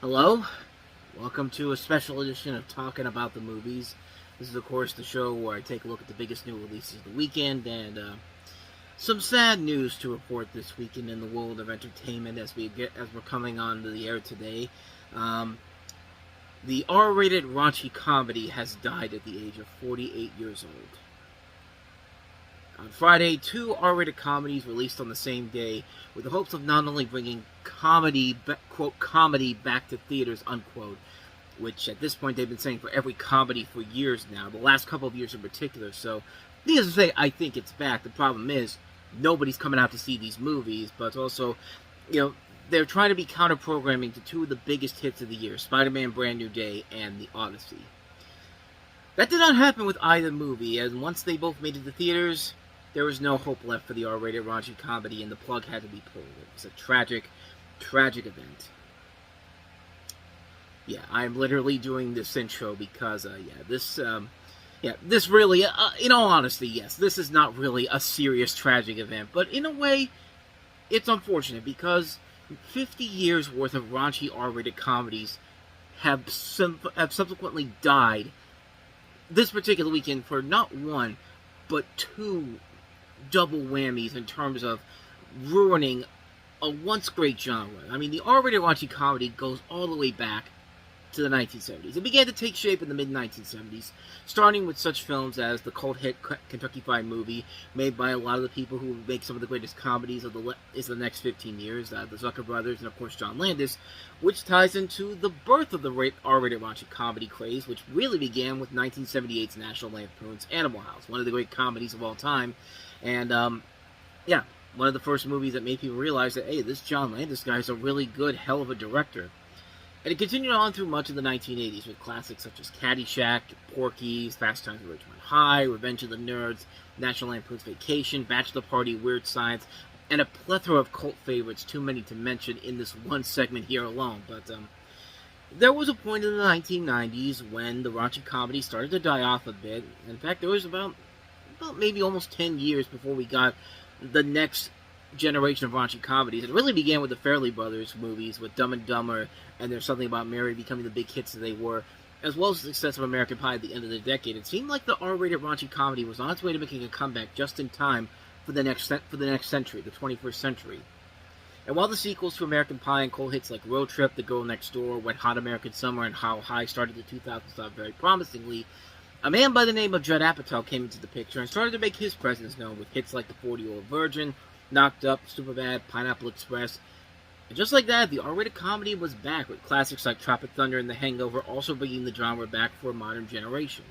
Hello, welcome to a special edition of Talking About the Movies. This is, of course, the show where I take a look at the biggest new releases of the weekend and some sad news to report this weekend in the world of entertainment as we're coming on to the air today. The R-rated raunchy comedy has died at the age of 48 years old. On Friday, two R-rated comedies released on the same day with the hopes of not only bringing comedy, quote, comedy back to theaters, unquote, which at this point they've been saying for every comedy for years now, the last couple of years in particular. So, needless to say, I think it's back. The problem is, nobody's coming out to see these movies, but also, they're trying to be counter-programming to two of the biggest hits of the year, Spider-Man Brand New Day and The Odyssey. That did not happen with either movie, and once they both made it to theaters, there was no hope left for the R-rated raunchy comedy, and the plug had to be pulled. It was a tragic, tragic event. Yeah, I'm literally doing this intro because, this really, in all honesty, yes, this is not really a serious tragic event, but in a way, it's unfortunate because 50 years worth of raunchy R-rated comedies have subsequently died this particular weekend for not one, but two double whammies in terms of ruining a once great genre. I mean, the R-rated raunchy comedy goes all the way back to the 1970s. It began to take shape in the mid-1970s, starting with such films as the cult hit Kentucky Fried Movie, made by a lot of the people who make some of the greatest comedies of the next 15 years, the Zucker brothers, and of course John Landis, which ties into the birth of the R-rated raunchy comedy craze, which really began with 1978's National Lampoon's Animal House, one of the great comedies of all time, and one of the first movies that made people realize that, hey, this John Landis guy is a really good, hell of a director. And it continued on through much of the 1980s with classics such as Caddyshack, Porky's, Fast Times at Ridgemont High, Revenge of the Nerds, National Lampoon's Vacation, Bachelor Party, Weird Science, and a plethora of cult favorites, too many to mention in this one segment here alone. But there was a point in the 1990s when the raunchy comedy started to die off a bit. In fact, there was about maybe almost 10 years before we got the next generation of raunchy comedies. It really began with the Farrelly Brothers movies, with Dumb and Dumber and There's Something About Mary becoming the big hits that they were, as well as the success of American Pie at the end of the decade. It seemed like the R-rated raunchy comedy was on its way to making a comeback just in time for the next century, the 21st century. And while the sequels to American Pie and cult hits like Road Trip, The Girl Next Door, Wet Hot American Summer, and How High started the 2000s off very promisingly, a man by the name of Judd Apatow came into the picture and started to make his presence known with hits like The 40-Year-Old Virgin, Knocked Up, Superbad, Pineapple Express. And just like that, the R-rated comedy was back, with classics like Tropic Thunder and The Hangover also bringing the genre back for a modern generation.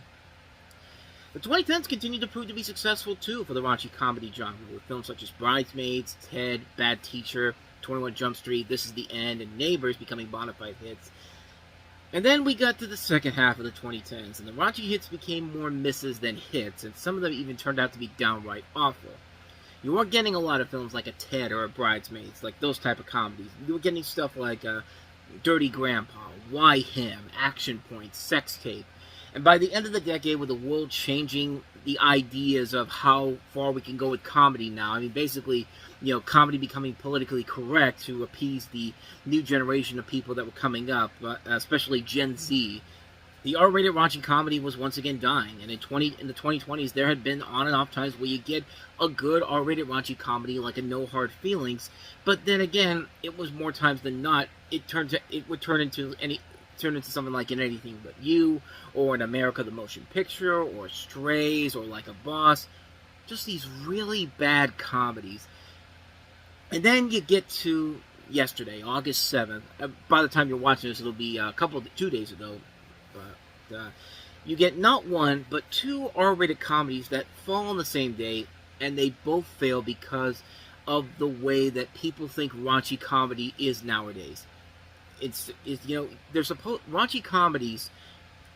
The 2010s continued to prove to be successful too for the raunchy comedy genre, with films such as Bridesmaids, Ted, Bad Teacher, 21 Jump Street, This Is the End, and Neighbors becoming bona fide hits. And then we got to the second half of the 2010s, and the raunchy hits became more misses than hits, and some of them even turned out to be downright awful. You weren't getting a lot of films like a Ted or a Bridesmaids, like those type of comedies. You were getting stuff like Dirty Grandpa, Why Him, Action Point, Sex Tape. And by the end of the decade, with the world changing the ideas of how far we can go with comedy now, I mean, basically, comedy becoming politically correct to appease the new generation of people that were coming up, especially Gen Z, the R-rated raunchy comedy was once again dying, and in the 2020s, there had been on and off times where you get a good R-rated raunchy comedy like a No Hard Feelings, but then again, it was more times than not, it would turn into something like In Anything But You, or In America the Motion Picture, or Strays, or Like a Boss, just these really bad comedies. And then you get to yesterday, August 7th, by the time you're watching this, it'll be 2 days ago, you get not one, but two R-rated comedies that fall on the same day, and they both fail because of the way that people think raunchy comedy is nowadays. Raunchy comedies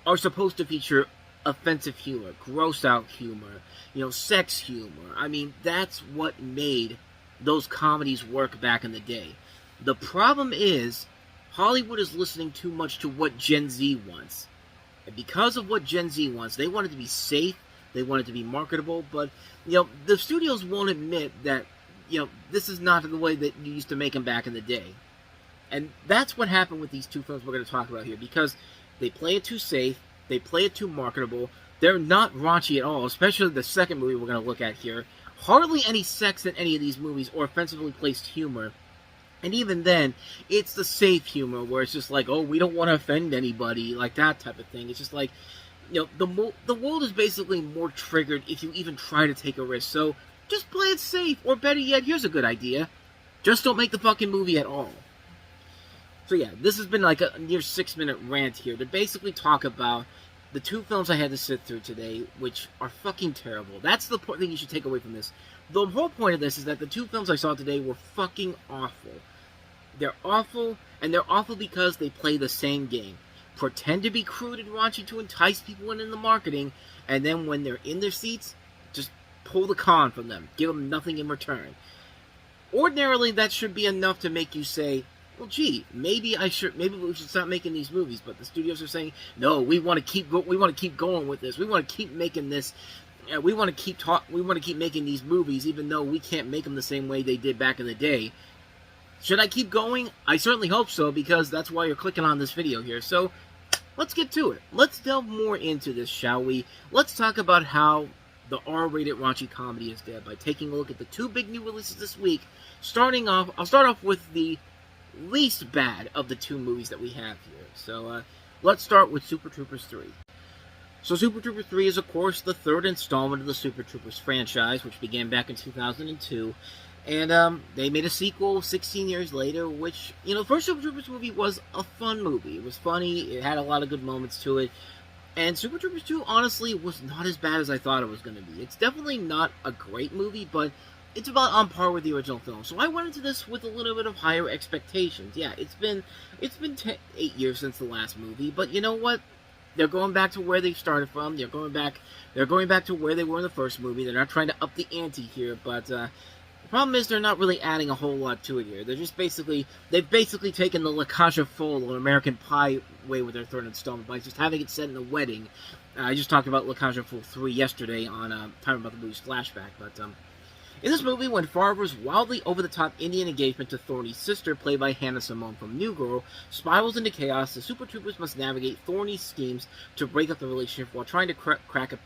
are supposed to feature offensive humor, gross out humor, sex humor. I mean, that's what made those comedies work back in the day. The problem is, Hollywood is listening too much to what Gen Z wants. And because of what Gen Z wants, they want it to be safe, they want it to be marketable, but, the studios won't admit that, this is not the way that you used to make them back in the day. And that's what happened with these two films we're going to talk about here, because they play it too safe, they play it too marketable, they're not raunchy at all, especially the second movie we're going to look at here. Hardly any sex in any of these movies, or offensively placed humor. And even then, it's the safe humor, where it's just like, oh, we don't want to offend anybody, like that type of thing. It's just like, the world is basically more triggered if you even try to take a risk, so just play it safe, or better yet, here's a good idea, just don't make the fucking movie at all. So yeah, this has been like a near 6-minute rant here to basically talk about the two films I had to sit through today, which are fucking terrible. That's the thing you should take away from this. The whole point of this is that the two films I saw today were fucking awful. They're awful, and they're awful because they play the same game. Pretend to be crude and raunchy to entice people in the marketing, and then when they're in their seats, just pull the con from them. Give them nothing in return. Ordinarily, that should be enough to make you say, well, gee, maybe we should stop making these movies. But the studios are saying, no, we want to keep going with this. We want to keep making this. We want to keep making these movies, even though we can't make them the same way they did back in the day. Should I keep going? I certainly hope so, because that's why you're clicking on this video here. So, let's get to it. Let's delve more into this, shall we? Let's talk about how the R-rated raunchy comedy is dead by taking a look at the two big new releases this week. I'll start off with the least bad of the two movies that we have here. So, let's start with Super Troopers 3. So, Super Troopers 3 is, of course, the third installment of the Super Troopers franchise, which began back in 2002. And, they made a sequel 16 years later, which, the first Super Troopers movie was a fun movie. It was funny, it had a lot of good moments to it. And Super Troopers 2, honestly, was not as bad as I thought it was going to be. It's definitely not a great movie, but it's about on par with the original film. So I went into this with a little bit of higher expectations. Yeah, it's been 8 years since the last movie, but you know what? They're going back to where they started from. They're going back to where they were in the first movie. They're not trying to up the ante here, but the problem is they're not really adding a whole lot to it here. They've basically taken the La Cage aux Folles or American Pie way with their third installment by just having it set in a wedding. I just talked about La Cage aux Folles 3 yesterday on Time About the Movie's Flashback, but in this movie, when Farber's wildly over-the-top Indian engagement to Thorny's sister, played by Hannah Simone from New Girl, spirals into chaos, the Super Troopers must navigate Thorny's schemes to break up the relationship while trying to crack a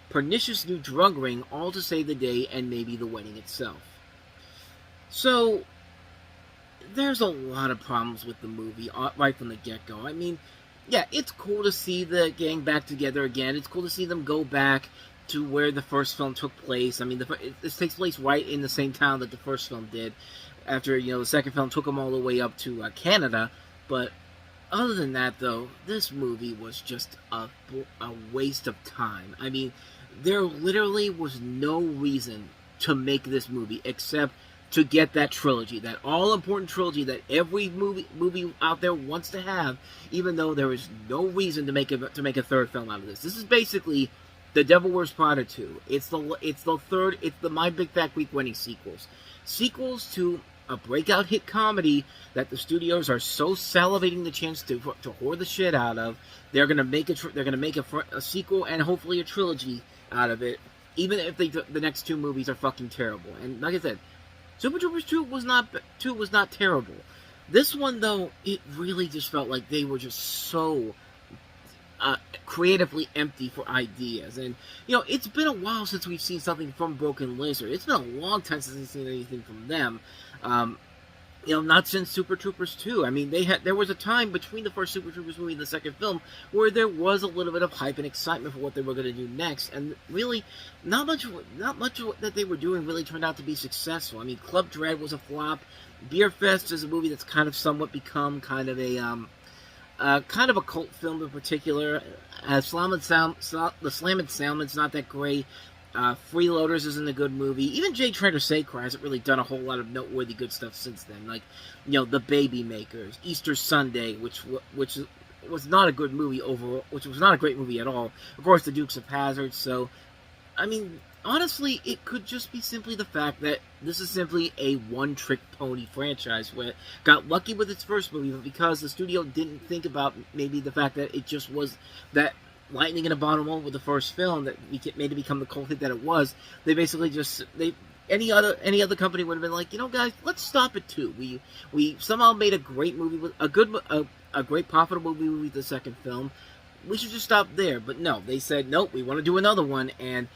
pernicious new drug ring, all to save the day and maybe the wedding itself. So, there's a lot of problems with the movie right from the get-go. I mean, yeah, it's cool to see the gang back together again. It's cool to see them go back to where the first film took place. I mean, this takes place right in the same town that the first film did. After, the second film took them all the way up to Canada. But other than that, though, this movie was just a waste of time. I mean, there literally was no reason to make this movie except to get that trilogy, that all-important trilogy that every movie out there wants to have, even though there is no reason to make a third film out of this. This is basically The Devil Wears Prada 2. It's the My Big Fat Greek Wedding sequels. Sequels to a breakout hit comedy that the studios are so salivating the chance to whore the shit out of. They're gonna make a sequel and hopefully a trilogy out of it, even if the next two movies are fucking terrible. And like I said, Super Troopers 2 was not terrible. This one, though, it really just felt like they were just so creatively empty for ideas. And, it's been a while since we've seen something from Broken Lizard. It's been a long time since we've seen anything from them. Not since Super Troopers 2. I mean, there was a time between the first Super Troopers movie and the second film where there was a little bit of hype and excitement for what they were going to do next, and really, not much that they were doing really turned out to be successful. I mean, Club Dread was a flop. Beer Fest is a movie that's kind of somewhat become kind of a cult film in particular. The Slam and Salmon's not that great. Freeloaders isn't a good movie. Even Jay Trader Sacre hasn't really done a whole lot of noteworthy good stuff since then. Like, The Baby Makers, Easter Sunday, which was not a good movie overall, which was not a great movie at all. Of course, The Dukes of Hazzard. So, I mean, honestly, it could just be simply the fact that this is simply a one-trick pony franchise where it got lucky with its first movie, but because the studio didn't think about maybe the fact that it just was that lightning in a bottle moment with the first film that made it become the cult hit that it was, they basically just Any other company would have been like, guys, let's stop at 2. We somehow made a great movie with a great profitable movie with the second film. We should just stop there. But no, they said nope. We want to do another one, and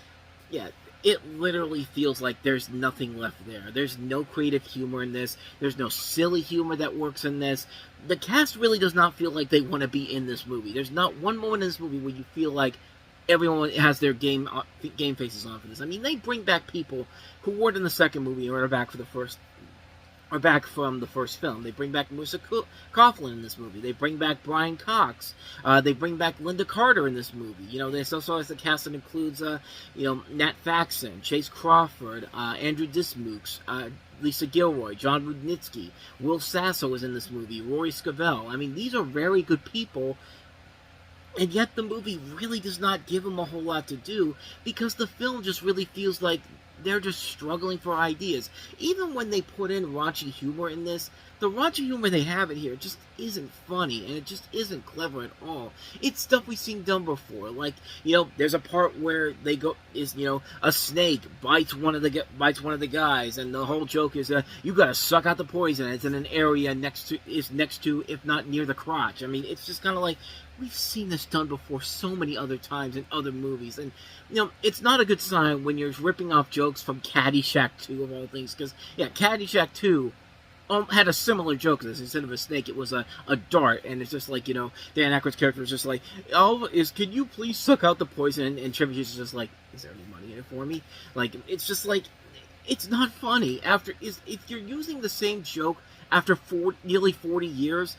yeah, it literally feels like there's nothing left there. There's no creative humor in this. There's no silly humor that works in this. The cast really does not feel like they want to be in this movie. There's not one moment in this movie where you feel like everyone has their game faces on for this. I mean, they bring back people who weren't in the second movie or are back from the first film. They bring back Musa Coughlin in this movie. They bring back Brian Cox. They bring back Linda Carter in this movie. There's also the cast that includes, Nat Faxon, Chase Crawford, Andrew Dismukes, Lisa Gilroy, John Rudnitsky, Will Sasso is in this movie, Rory Scavel. I mean, these are very good people, and yet the movie really does not give them a whole lot to do, because the film just really feels like they're just struggling for ideas. Even when they put in raunchy humor in this, the raunchy humor they have in here just isn't funny, and it just isn't clever at all. It's stuff we've seen done before. Like, there's a part where a snake bites one of the guys, and the whole joke is, you gotta suck out the poison. It's in an area next to, if not near the crotch. I mean, it's just kind of like, we've seen this done before so many other times in other movies, and it's not a good sign when you're ripping off jokes from Caddyshack 2 of all things, because Caddyshack 2 had a similar joke to this. Instead of a snake, it was a dart, and it's just like, Dan Aykroyd's character was just like, can you please suck out the poison? And Chevy Chase is just like, is there any money in it for me? Like, it's just like, it's not funny. If you're using the same joke after nearly 40 years,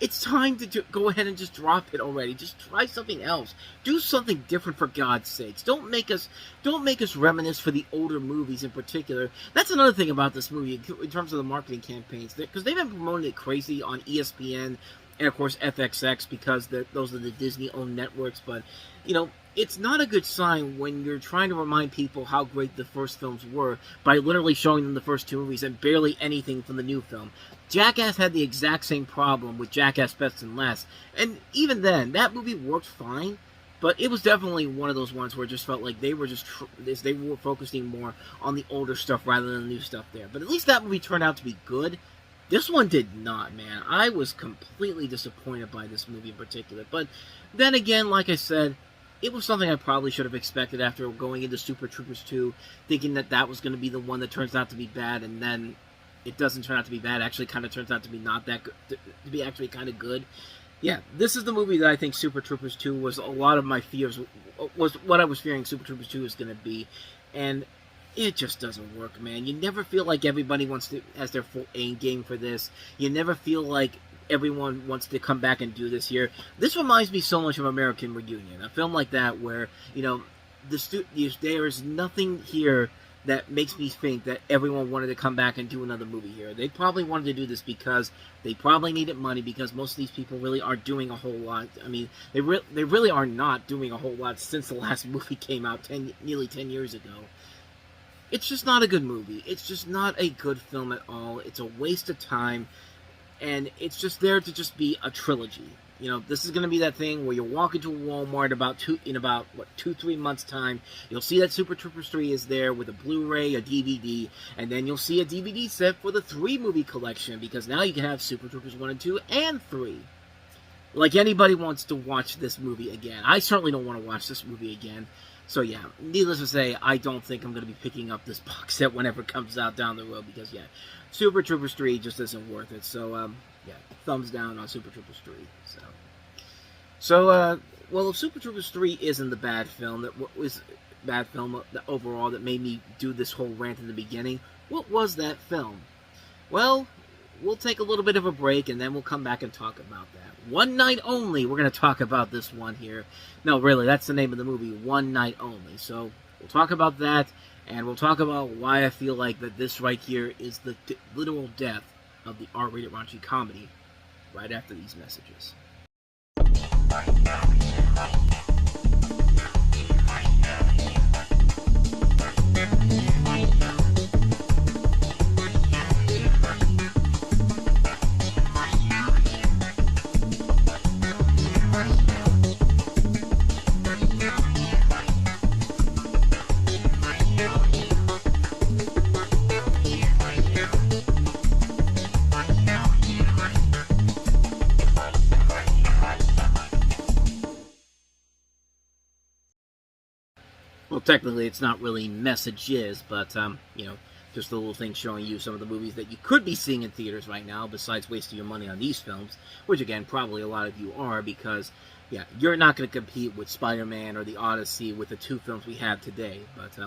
it's time to go ahead and just drop it already. Just try something else. Do something different, for God's sakes. Don't make us reminisce for the older movies in particular. That's another thing about this movie in terms of the marketing campaigns, because they've been promoting it crazy on ESPN and of course FXX, because those are the Disney-owned networks. But it's not a good sign when you're trying to remind people how great the first films were by literally showing them the first 2 movies and barely anything from the new film. Jackass had the exact same problem with Jackass Best and Last, and even then, that movie worked fine, but it was definitely one of those ones where it just felt like they were they were focusing more on the older stuff rather than the new stuff there. But at least that movie turned out to be good. This one did not, man. I was completely disappointed by this movie in particular. But then again, like I said, it was something I probably should have expected after going into Super Troopers 2, thinking that was going to be the one that turns out to be bad, and then it doesn't turn out to be bad. It actually kind of turns out to be not that good, to be actually kind of good. Yeah, this is the movie that I think Super Troopers 2 was a lot of my fears, was what I was fearing Super Troopers 2 was going to be, and it just doesn't work, man. You never feel like everybody has their full aim game for this. You never feel like everyone wants to come back and do this here. This reminds me so much of American Reunion, a film like that where, there is nothing here that makes me think that everyone wanted to come back and do another movie here. They probably wanted to do this because they probably needed money, because most of these people really aren't doing a whole lot. I mean, they really are not doing a whole lot since the last movie came out nearly 10 years ago. It's just not a good movie. It's just not a good film at all. It's a waste of time, and it's just there to just be a trilogy. This is going to be that thing where you walk into a Walmart in about 2-3 months time. You'll see that Super Troopers 3 is there with a Blu-ray, a DVD, and then you'll see a DVD set for the 3-movie collection, because now you can have Super Troopers 1 and 2 and 3. Like anybody wants to watch this movie again. I certainly don't want to watch this movie again. So yeah, needless to say, I don't think I'm going to be picking up this box set whenever it comes out down the road, because yeah, Super Troopers 3 just isn't worth it. So yeah, thumbs down on Super Troopers 3. Well, if Super Troopers 3 isn't the bad film overall that made me do this whole rant in the beginning, what was that film? Well, we'll take a little bit of a break, and then we'll come back and talk about that. One Night Only, we're going to talk about this one here. No, really, that's the name of the movie, One Night Only. So, we'll talk about that, and we'll talk about why I feel like that this right here is the literal death of the R-rated raunchy comedy, right after these messages. Well, technically, it's not really messages, but, just a little thing showing you some of the movies that you could be seeing in theaters right now, besides wasting your money on these films, which, again, probably a lot of you are, because, yeah, you're not going to compete with Spider-Man or The Odyssey with the two films we have today, but,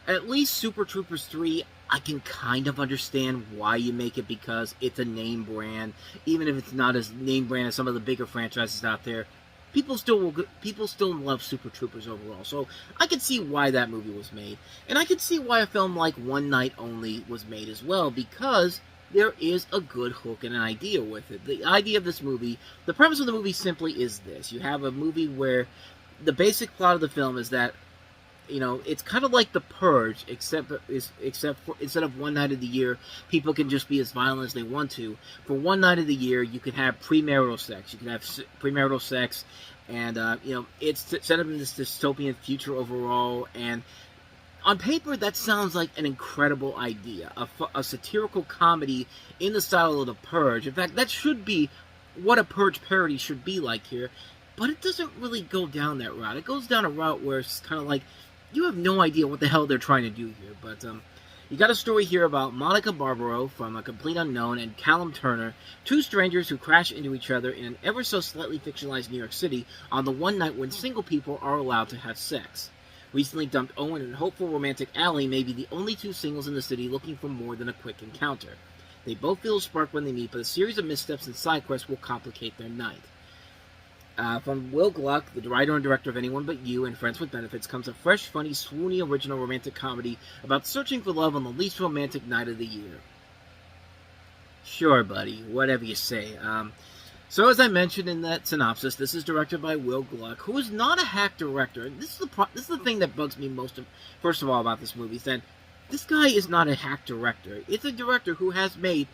at least Super Troopers 3, I can kind of understand why you make it, because it's a name brand. Even if it's not as name brand as some of the bigger franchises out there, people still love Super Troopers overall. So I could see why that movie was made. And I could see why a film like One Night Only was made as well, because there is a good hook and an idea with it. The idea of this movie, the premise of the movie simply is this. You have a movie where the basic plot of the film is that, it's kind of like The Purge, except for instead of one night of the year, people can just be as violent as they want to. For one night of the year, you can have premarital sex. You can have premarital sex, and it's set up in this dystopian future overall. And on paper, that sounds like an incredible idea, a satirical comedy in the style of The Purge. In fact, that should be what a Purge parody should be like here. But it doesn't really go down that route. It goes down a route where it's kind of like, you have no idea what the hell they're trying to do here. But you got a story here about Monica Barbaro from A Complete Unknown and Callum Turner, two strangers who crash into each other in an ever so slightly fictionalized New York City on the one night when single people are allowed to have sex. Recently dumped Owen and hopeful romantic Allie may be the only two singles in the city looking for more than a quick encounter. They both feel a spark when they meet, but a series of missteps and side quests will complicate their night. From Will Gluck, the writer and director of Anyone But You and Friends with Benefits, comes a fresh, funny, swoony, original romantic comedy about searching for love on the least romantic night of the year. Sure, buddy. Whatever you say. So as I mentioned in that synopsis, this is directed by Will Gluck, who is not a hack director. And this is the thing that bugs me most, first of all, about this movie, is that this guy is not a hack director. It's a director who has made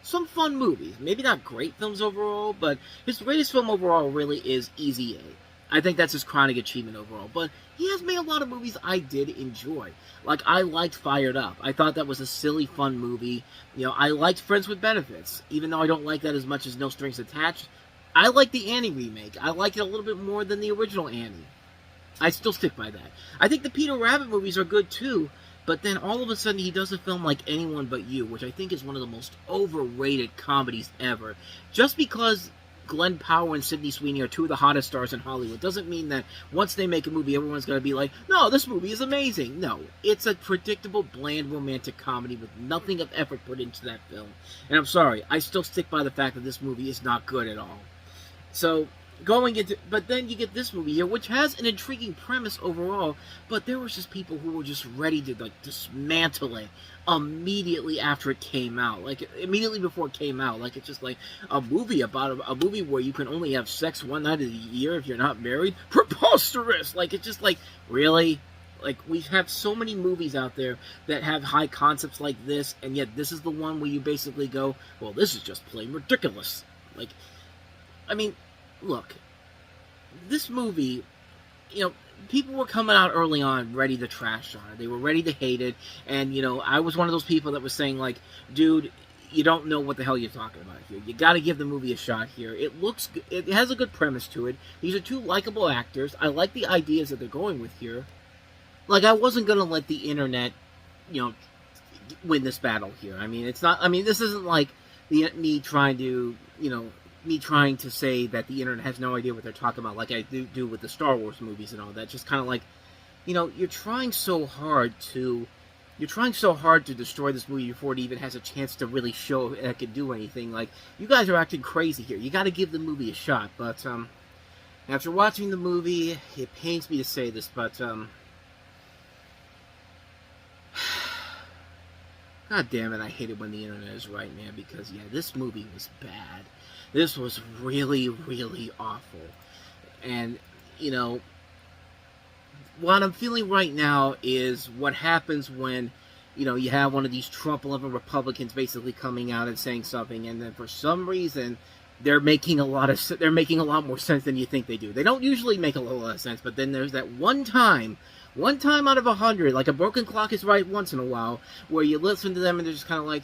some fun movies. Maybe not great films overall, but his greatest film overall really is Easy A. I think that's his crowning achievement overall. But he has made a lot of movies I did enjoy. Like, I liked Fired Up. I thought that was a silly, fun movie. I liked Friends with Benefits. Even though I don't like that as much as No Strings Attached, I like the Annie remake. I like it a little bit more than the original Annie. I still stick by that. I think the Peter Rabbit movies are good too, but then all of a sudden he does a film like Anyone But You, which I think is one of the most overrated comedies ever. Just because Glenn Powell and Sydney Sweeney are two of the hottest stars in Hollywood doesn't mean that once they make a movie, everyone's going to be like, no, this movie is amazing. No, it's a predictable, bland, romantic comedy with nothing of effort put into that film. And I'm sorry, I still stick by the fact that this movie is not good at all. So, but then you get this movie here, which has an intriguing premise overall, but there was just people who were just ready to, dismantle it immediately after it came out. Immediately before it came out. It's just like a movie about a movie where you can only have sex one night of the year if you're not married? Preposterous! It's just really? We have so many movies out there that have high concepts like this, and yet this is the one where you basically go, well, this is just plain ridiculous. Look, this movie, people were coming out early on ready to trash on it. They were ready to hate it, and, I was one of those people that was saying, dude, you don't know what the hell you're talking about here. You gotta give the movie a shot here. It has a good premise to it. These are two likable actors. I like the ideas that they're going with here. I wasn't gonna let the internet, win this battle here. This isn't like me trying to say that the internet has no idea what they're talking about, like I do with the Star Wars movies and all that. Just kind of you're trying so hard to destroy this movie before it even has a chance to really show it can do anything. You guys are acting crazy here. You got to give the movie a shot. But after watching the movie, it pains me to say this, but God damn it, I hate it when the internet is right, man, because, yeah, this movie was bad. This was really, really awful. And, what I'm feeling right now is what happens when, you have one of these Trump-loving Republicans basically coming out and saying something, and then for some reason, they're making a lot more sense than you think they do. They don't usually make a lot of sense, but then there's that one time out of 100, like a broken clock is right once in a while, where you listen to them and they're just kind of like,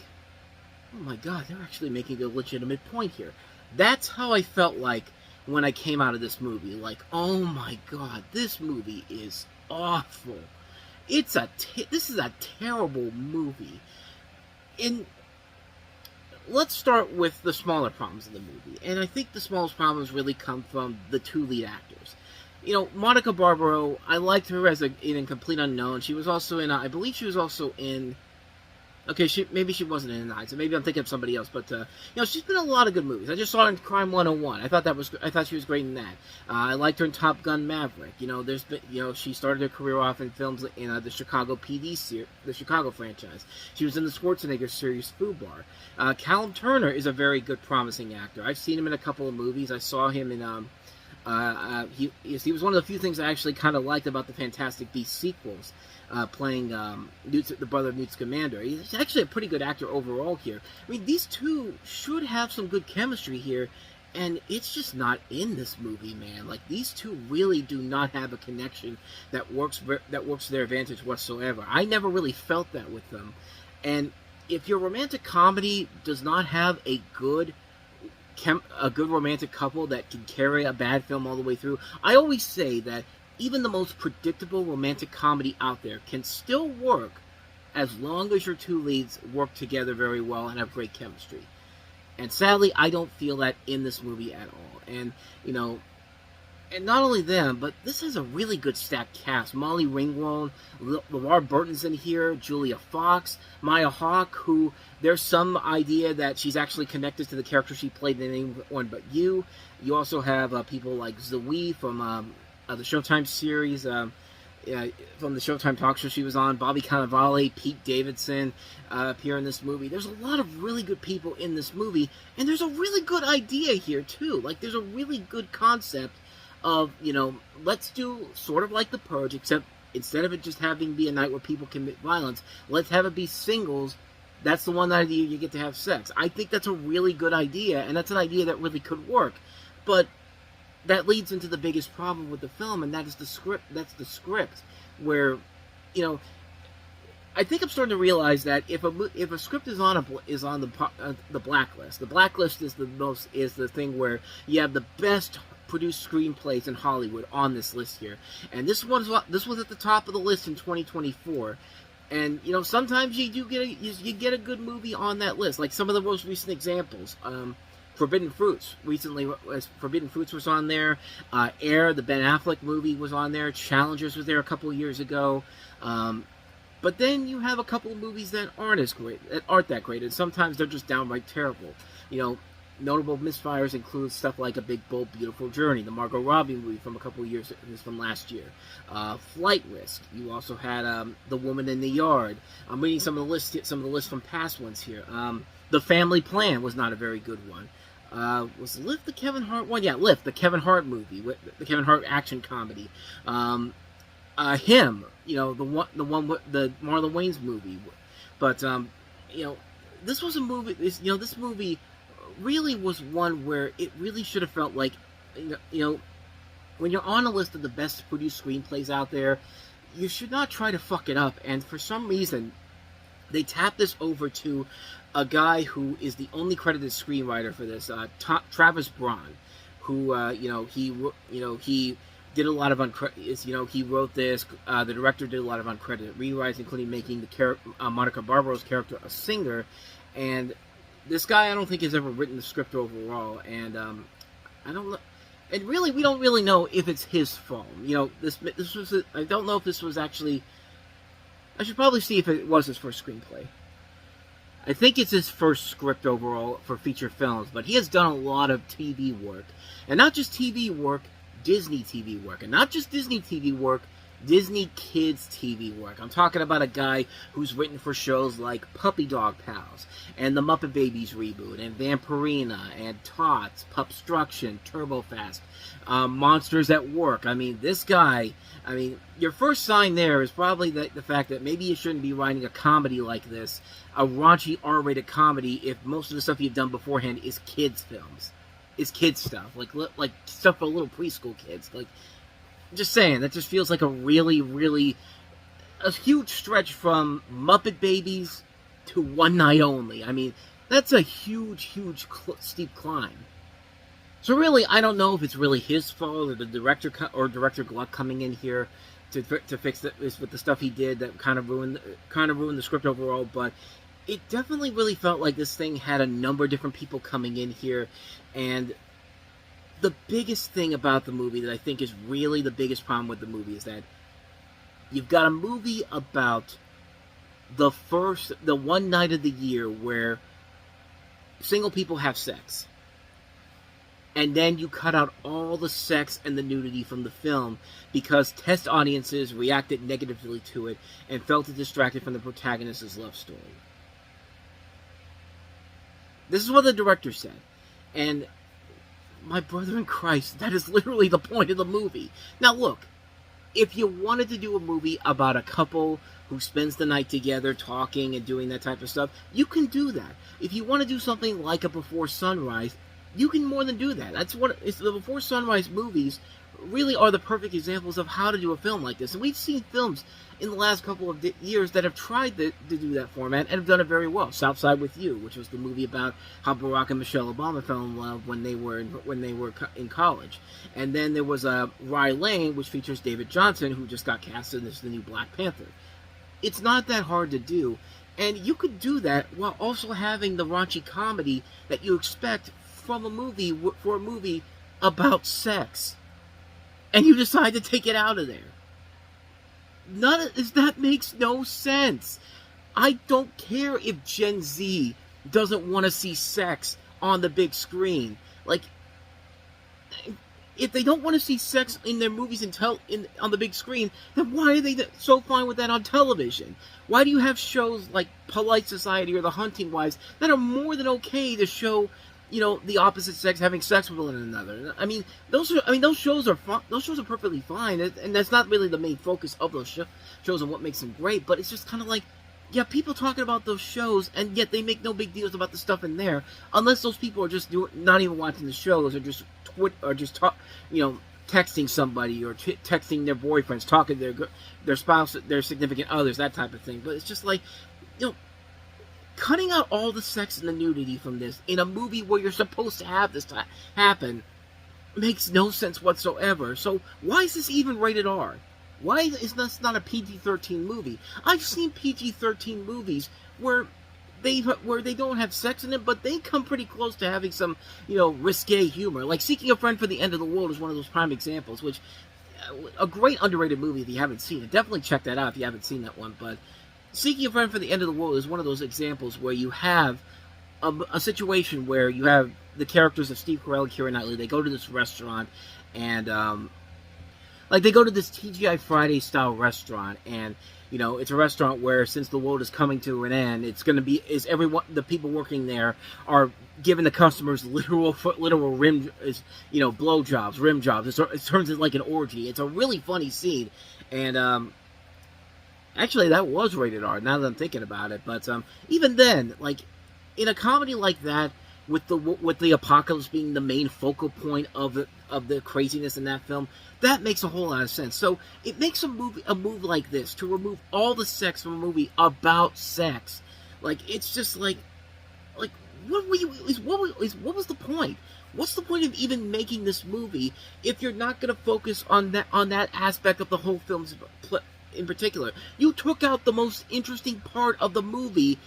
oh my god, they're actually making a legitimate point here. That's how I felt like when I came out of this movie. Oh my god, this movie is awful. This is a terrible movie. And let's start with the smaller problems in the movie. And I think the smallest problems really come from the two lead actors. Monica Barbaro, I liked her as in Complete Unknown. She was also in, I believe she was also in, okay, maybe she wasn't in Night, so maybe I'm thinking of somebody else. But she's been in a lot of good movies. I just saw her in Crime 101. I thought she was great in that. I liked her in Top Gun Maverick. There's been, she started her career off in films in the Chicago PD series, the Chicago franchise. She was in the Schwarzenegger series Fubar. Callum Turner is a very good, promising actor. I've seen him in a couple of movies. I saw him in he was one of the few things I actually kind of liked about the Fantastic Beasts sequels, playing the brother of Newt Scamander. He's actually a pretty good actor overall here. I mean, these two should have some good chemistry here, and it's just not in this movie, man. Like, these two really do not have a connection that works to their advantage whatsoever. I never really felt that with them. And if your romantic comedy does not have a good romantic couple that can carry a bad film all the way through. I always say that even the most predictable romantic comedy out there can still work as long as your two leads work together very well and have great chemistry. And sadly, I don't feel that in this movie at all. And, and not only them, but this has a really good stacked cast. Molly Ringwald, LeVar Burton's in here, Julia Fox, Maya Hawke, who there's some idea that she's actually connected to the character she played in Anyone But You. You also have people like Zoe from the Showtime series, from the Showtime talk show she was on, Bobby Cannavale, Pete Davidson appear in this movie. There's a lot of really good people in this movie, and there's a really good idea here, too. Like, there's a really good concept of, let's do sort of like The Purge, except instead of it just having be a night where people commit violence, let's have it be singles. That's the one idea you get to have sex. I think that's a really good idea, and that's an idea that really could work. But that leads into the biggest problem with the film, and that is the script. That's the script, where, I think I'm starting to realize that if a script is on the blacklist, the blacklist is the thing where you have the best produced screenplays in Hollywood on this list here, and this was at the top of the list in 2024. And sometimes you get a good movie on that list, like some of the most recent examples. Forbidden Fruits Forbidden Fruits was on there. Air, the Ben Affleck movie, was on there. Challengers was there a couple of years ago. But then you have a couple of movies that aren't that great, and sometimes they're just downright terrible. Notable misfires include stuff like A Big Bold Beautiful Journey, the Margot Robbie movie from a couple of years, from last year. Flight Risk. You also had The Woman in the Yard. I'm reading some of the lists from past ones here. The Family Plan was not a very good one. Was Lift the Kevin Hart one? Yeah, Lift, the Kevin Hart movie, the Kevin Hart action comedy. Him, the one with the Marlon Wayans movie. But this was a movie. This movie really was one where it really should have felt like, when you're on a list of the best produced screenplays out there, you should not try to fuck it up. And for some reason, they tapped this over to a guy who is the only credited screenwriter for this, Travis Braun, who he did a lot of he wrote this. The director did a lot of uncredited rewrites, including making Monica Barbaro's character a singer. And this guy, I don't think, has ever written the script overall, and I don't know. And really, we don't really know if it's his fault. This was. I don't know if this was actually. I should probably see if it was his first screenplay. I think it's his first script overall for feature films, but he has done a lot of TV work, and not just TV work, Disney TV work, and not just Disney TV work, Disney Kids TV work. I'm talking about a guy who's written for shows like Puppy Dog Pals, and the Muppet Babies reboot, and Vampirina, and Tots, Pupstruction, Turbofast, Monsters at Work. I mean, this guy, your first sign there is probably the fact that maybe you shouldn't be writing a comedy like this, a raunchy R-rated comedy, if most of the stuff you've done beforehand is kids films. Is kids stuff, like stuff for little preschool kids. Like, just saying, that just feels like a really, really a huge stretch from Muppet Babies to One Night Only. I mean, that's a huge, steep climb. So really, I don't know if it's really his fault or the director Gluck coming in here, to fix this with the stuff he did that kind of ruined the script overall. But it definitely really felt like this thing had a number of different people coming in here, and the biggest thing about the movie that I think is really the biggest problem with the movie is that you've got a movie about the one night of the year where single people have sex. And then you cut out all the sex and the nudity from the film because test audiences reacted negatively to it and felt it distracted from the protagonist's love story. This is what the director said. And my brother in Christ, that is literally the point of the movie. Now look, if you wanted to do a movie about a couple who spends the night together talking and doing that type of stuff, you can do that. If you want to do something like a Before Sunrise, you can more than do that. That's what the Before Sunrise movies really are the perfect examples of how to do a film like this. And we've seen films in the last couple of years that have tried to do that format and have done it very well. Southside with You, which was the movie about how Barack and Michelle Obama fell in love when they were in college. And then there was Rye Lane, which features David Johnson, who just got casted as the new Black Panther. It's not that hard to do. And you could do that while also having the raunchy comedy that you expect from a movie for a movie about sex, and you decide to take it out of there. That makes no sense. I don't care if Gen Z doesn't want to see sex on the big screen. Like, if they don't want to see sex in their movies on the big screen, then why are they so fine with that on television? Why do you have shows like Polite Society or The Hunting Wives that are more than okay to show, the opposite sex having sex with one another? I mean, those shows are perfectly fine, and that's not really the main focus of those shows and what makes them great. But it's just kind of like, yeah, people talking about those shows, and yet they make no big deals about the stuff in there, unless those people are just not even watching the shows, or just texting somebody, or texting their boyfriends, talking to their spouse, their significant others, that type of thing. But it's just like, cutting out all the sex and the nudity from this in a movie where you're supposed to have this happen makes no sense whatsoever. So why is this even rated R? Why is this not a PG-13 movie? I've seen PG-13 movies where they don't have sex in it, but they come pretty close to having some, risque humor. Like Seeking a Friend for the End of the World is one of those prime examples, which, a great underrated movie if you haven't seen it. Definitely check that out if you haven't seen that one. But Seeking a Friend for the End of the World is one of those examples where you have a situation where you have the characters of Steve Carell and Keira Knightley. They go to this restaurant, and they go to this TGI Friday style restaurant, and it's a restaurant where, since the world is coming to an end, the people working there are giving the customers literal rim blow jobs, rim jobs. It turns into like an orgy. It's a really funny scene, and actually, that was rated R, now that I'm thinking about it. But even then, like, in a comedy like that, with the apocalypse being the main focal point of the craziness in that film, that makes a whole lot of sense. So it makes a move like this to remove all the sex from a movie about sex. Like, it's just like what was the point? What's the point of even making this movie if you're not going to focus on that aspect of the whole film's in particular? You took out the most interesting part of the movie,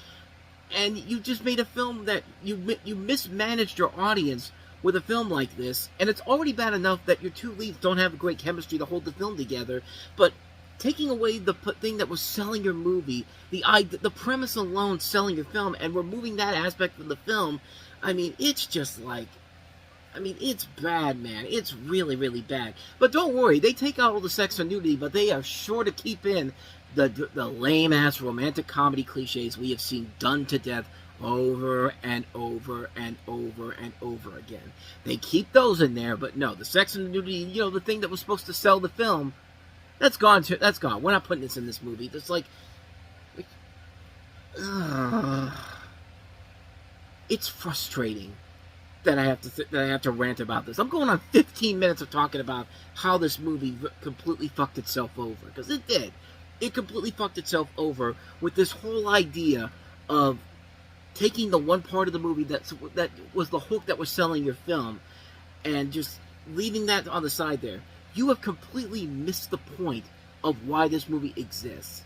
and you just made a film that you mismanaged your audience with a film like this. And it's already bad enough that your two leads don't have great chemistry to hold the film together, but taking away the thing that was selling your movie, the premise alone selling your film, and removing that aspect from the film, I mean, it's just like, it's bad, man. It's really, really bad. But don't worry, they take out all the sex and nudity, but they are sure to keep in the lame-ass romantic comedy cliches we have seen done to death over and over and over and over again. They keep those in there, but no, the sex and the nudity, the thing that was supposed to sell the film, that's gone. That's gone. We're not putting this in this movie. It's like, it's frustrating that I have to rant about this. I'm going on 15 minutes of talking about how this movie completely fucked itself over, because it did. It completely fucked itself over with this whole idea of taking the one part of the movie that was the hook that was selling your film, and just leaving that on the side there. You have completely missed the point of why this movie exists.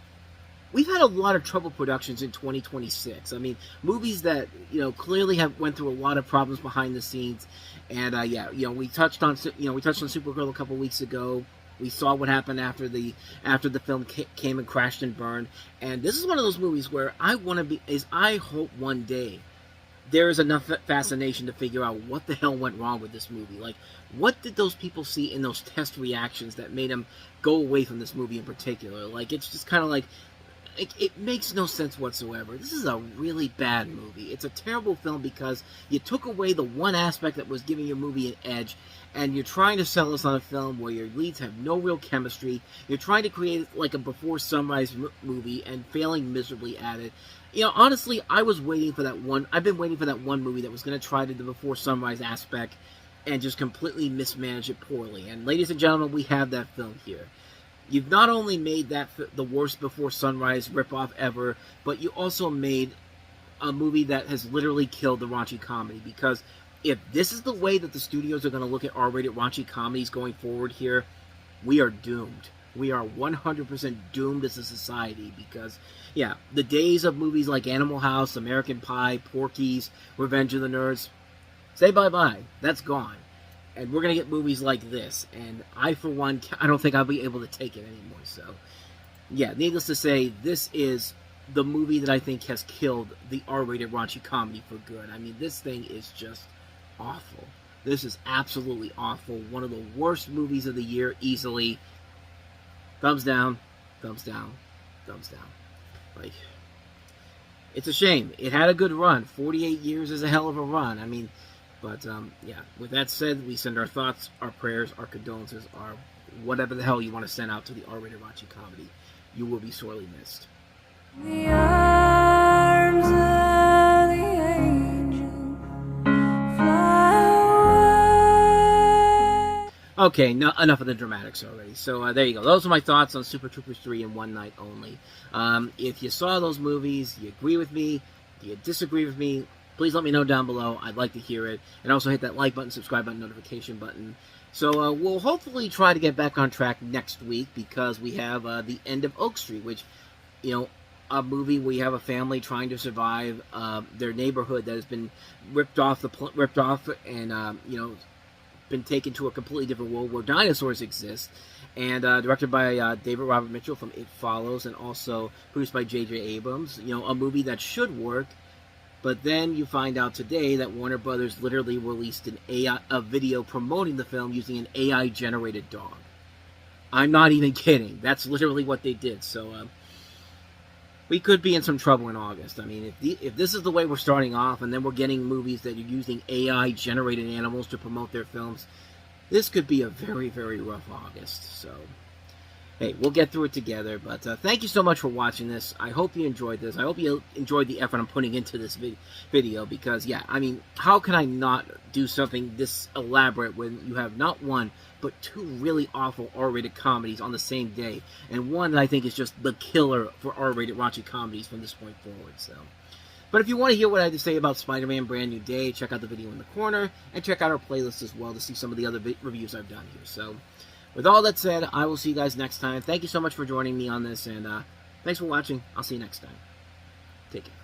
We've had a lot of trouble productions in 2026. I mean, movies that clearly have went through a lot of problems behind the scenes, and we touched on Supergirl a couple weeks ago. We saw what happened after the film came and crashed and burned, and this is one of those movies where I hope one day there is enough fascination to figure out what the hell went wrong with this movie. Like, what did those people see in those test reactions that made them go away from this movie in particular? Like, it's just kind of like, it makes no sense whatsoever. This is a really bad movie. It's a terrible film because you took away the one aspect that was giving your movie an edge, and you're trying to sell us on a film where your leads have no real chemistry. You're trying to create like a Before Sunrise movie and failing miserably at it. Honestly, I've been waiting for that one movie that was going to try to the Before Sunrise aspect and just completely mismanage it poorly. And ladies and gentlemen, we have that film here. You've not only made that the worst Before Sunrise ripoff ever, but you also made a movie that has literally killed the raunchy comedy. Because if this is the way that the studios are going to look at R-rated raunchy comedies going forward here, we are doomed. We are 100% doomed as a society. Because, yeah, the days of movies like Animal House, American Pie, Porky's, Revenge of the Nerds, say bye-bye. That's gone. And we're going to get movies like this. And I, for one, I don't think I'll be able to take it anymore. So, yeah, needless to say, this is the movie that I think has killed the R-rated raunchy comedy for good. I mean, this thing is just awful. This is absolutely awful. One of the worst movies of the year, easily. Thumbs down, thumbs down, thumbs down. Like, it's a shame. It had a good run. 48 years is a hell of a run. I mean... But, yeah, with that said, we send our thoughts, our prayers, our condolences, our whatever the hell you want to send out to the R-rated raunchy comedy. You will be sorely missed. The arms of the angel fly away. Okay, no, enough of the dramatics already. So, there you go. Those are my thoughts on Super Troopers 3 in one night only. If you saw those movies, do you agree with me? Do you disagree with me? Please let me know down below. I'd like to hear it. And also hit that like button, subscribe button, notification button. So we'll hopefully try to get back on track next week because we have the end of Oak Street, which, a movie where you have a family trying to survive their neighborhood that has been ripped off and, been taken to a completely different world where dinosaurs exist. And directed by David Robert Mitchell from It Follows, and also produced by J.J. Abrams. A movie that should work. But then you find out today that Warner Brothers literally released a video promoting the film using an AI-generated dog. I'm not even kidding. That's literally what they did. So we could be in some trouble in August. I mean, if this is the way we're starting off, and then we're getting movies that are using AI-generated animals to promote their films, this could be a very, very rough August. So... hey, we'll get through it together, but thank you so much for watching this. I hope you enjoyed this. I hope you enjoyed the effort I'm putting into this video, because, yeah, I mean, how can I not do something this elaborate when you have not one, but two really awful R-rated comedies on the same day, and one that I think is just the killer for R-rated raunchy comedies from this point forward, so... But if you want to hear what I have to say about Spider-Man Brand New Day, check out the video in the corner, and check out our playlist as well to see some of the other reviews I've done here, so... With all that said, I will see you guys next time. Thank you so much for joining me on this, and thanks for watching. I'll see you next time. Take care.